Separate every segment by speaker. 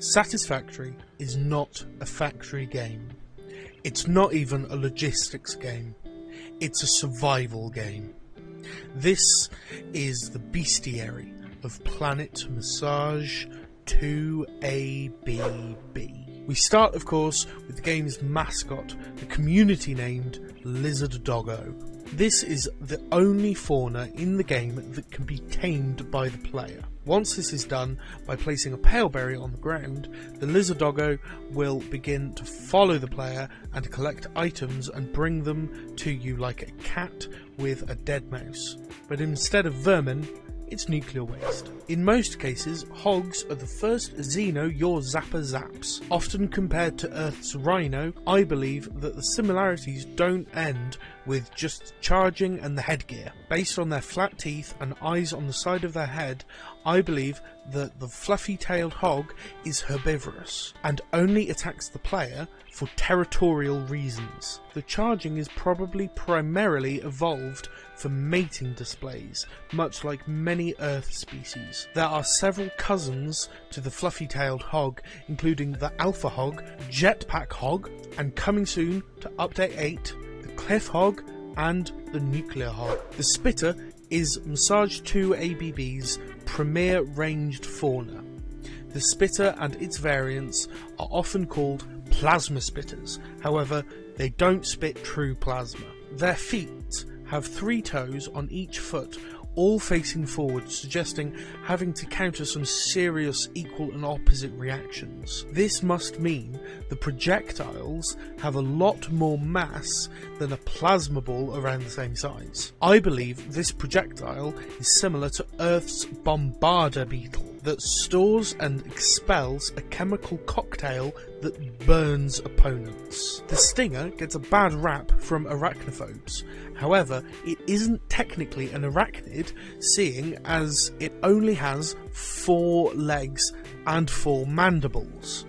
Speaker 1: Satisfactory is not a factory game. It's not even a logistics game. It's a survival game. This is the bestiary of Planet Massage 2ABB. We start, of course, with the game's mascot, the community named Lizard Doggo. This is the only fauna in the game that can be tamed by the player. Once this is done by placing a paleberry on the ground, the Lizard Doggo will begin to follow the player and collect items and bring them to you like a cat with a dead mouse. But instead of vermin, it's nuclear waste. In most cases, hogs are the first Xeno your zapper zaps. Often compared to Earth's rhino, I believe that the similarities don't end with just charging and the headgear. Based on their flat teeth and eyes on the side of their head, I believe that the fluffy-tailed hog is herbivorous and only attacks the player for territorial reasons. The charging is probably primarily evolved for mating displays, much like many Earth species. There are several cousins to the fluffy-tailed hog, including the alpha hog, jetpack hog, and coming soon to update 8, the cliff hog, and the nuclear hog. The spitter is Massage 2ABB's premier ranged fauna. The spitter and its variants are often called plasma spitters, however they don't spit true plasma. Their feet have 3 toes on each foot, all facing forward, suggesting having to counter some serious equal and opposite reactions. This must mean the projectiles have a lot more mass than a plasma ball around the same size. I believe this projectile is similar to Earth's bombarder beetle that stores and expels a chemical cocktail that burns opponents. The stinger gets a bad rap from arachnophobes. However, it isn't technically an arachnid, seeing as it only has 4 legs and 4 mandibles.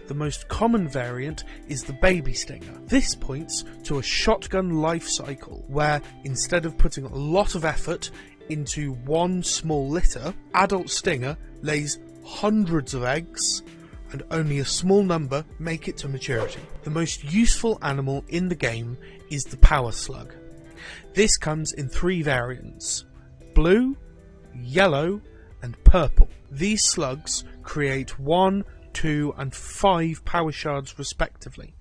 Speaker 1: The most common variant is the baby stinger. This points to a shotgun life cycle, where instead of putting a lot of effort into one small litter, adult stinger lays hundreds of eggs and only a small number make it to maturity. The most useful animal in the game is the power slug. This comes in 3 variants: blue, yellow, and purple. These slugs create 1, 2, and 5 power shards respectively,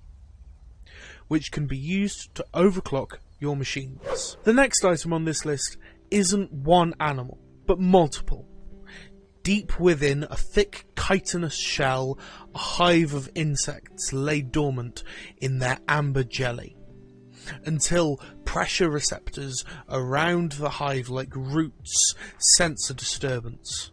Speaker 1: which can be used to overclock your machines. The next item on this list isn't one animal, but multiple. Deep within a thick chitinous shell, a hive of insects lay dormant in their amber jelly, until pressure receptors around the hive like roots sense a disturbance.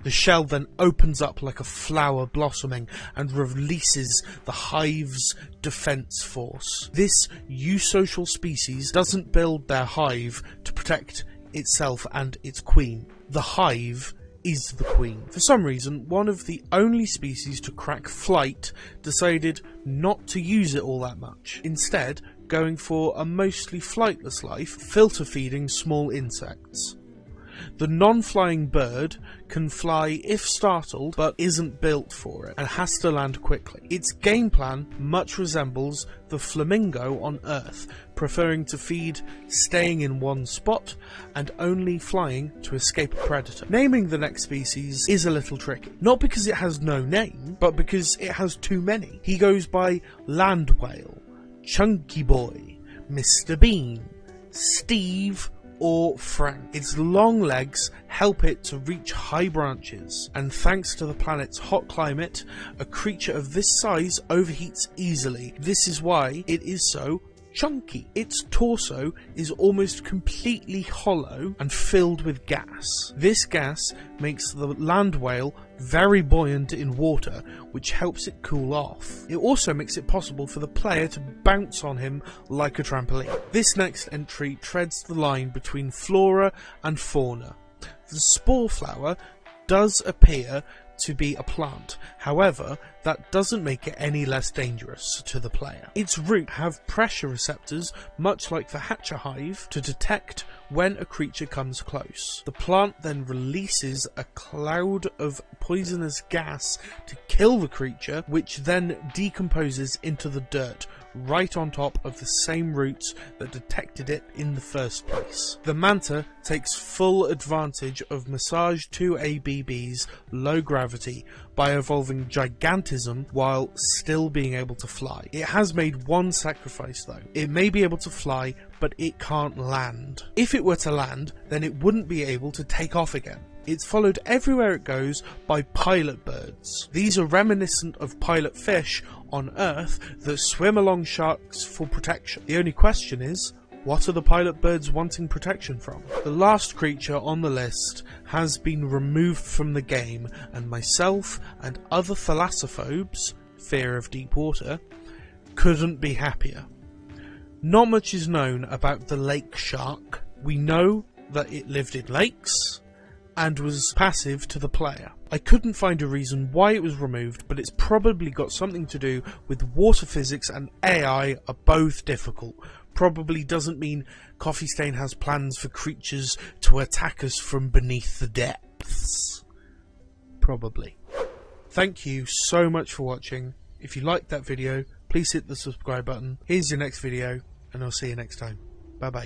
Speaker 1: The shell then opens up like a flower blossoming and releases the hive's defense force. This eusocial species doesn't build their hive to protect itself and its queen. The hive is the queen. For some reason, one of the only species to crack flight decided not to use it all that much, instead going for a mostly flightless life, filter feeding small insects. The non-flying bird can fly if startled, but isn't built for it, and has to land quickly. Its game plan much resembles the flamingo on Earth, preferring to feed, staying in one spot, and only flying to escape a predator. Naming the next species is a little tricky, not because it has no name, but because it has too many. He goes by Land Whale, Chunky Boy, Mr. Bean, Steve, or Frank. Its long legs help it to reach high branches, and thanks to the planet's hot climate, a creature of this size overheats easily. This is why it is so chunky. Its torso is almost completely hollow and filled with gas. This gas makes the land whale very buoyant in water, which helps it cool off. It also makes it possible for the player to bounce on him like a trampoline. This next entry treads the line between flora and fauna. The Spore Flower does appear to be a plant, however, that doesn't make it any less dangerous to the player. Its roots have pressure receptors, much like the hatcher hive, to detect when a creature comes close. The plant then releases a cloud of poisonous gas to kill the creature, which then decomposes into the dirt, right on top of the same roots that detected it in the first place. The Manta takes full advantage of Massage 2ABB's low gravity by evolving Gigantism while still being able to fly. It has made one sacrifice though. It may be able to fly, but it can't land. If it were to land, then it wouldn't be able to take off again. It's followed everywhere it goes by pilot birds. These are reminiscent of pilot fish on Earth that swim along sharks for protection. The only question is, what are the pilot birds wanting protection from? The last creature on the list has been removed from the game, and myself and other thalassophobes, fear of deep water, couldn't be happier. Not much is known about the lake shark. We know that it lived in lakes and was passive to the player. I couldn't find a reason why it was removed, but it's probably got something to do with water physics and AI are both difficult. Probably doesn't mean Coffee Stain has plans for creatures to attack us from beneath the depths. Probably. Thank you so much for watching. If you liked that video, please hit the subscribe button. Here's your next video, and I'll see you next time. Bye bye.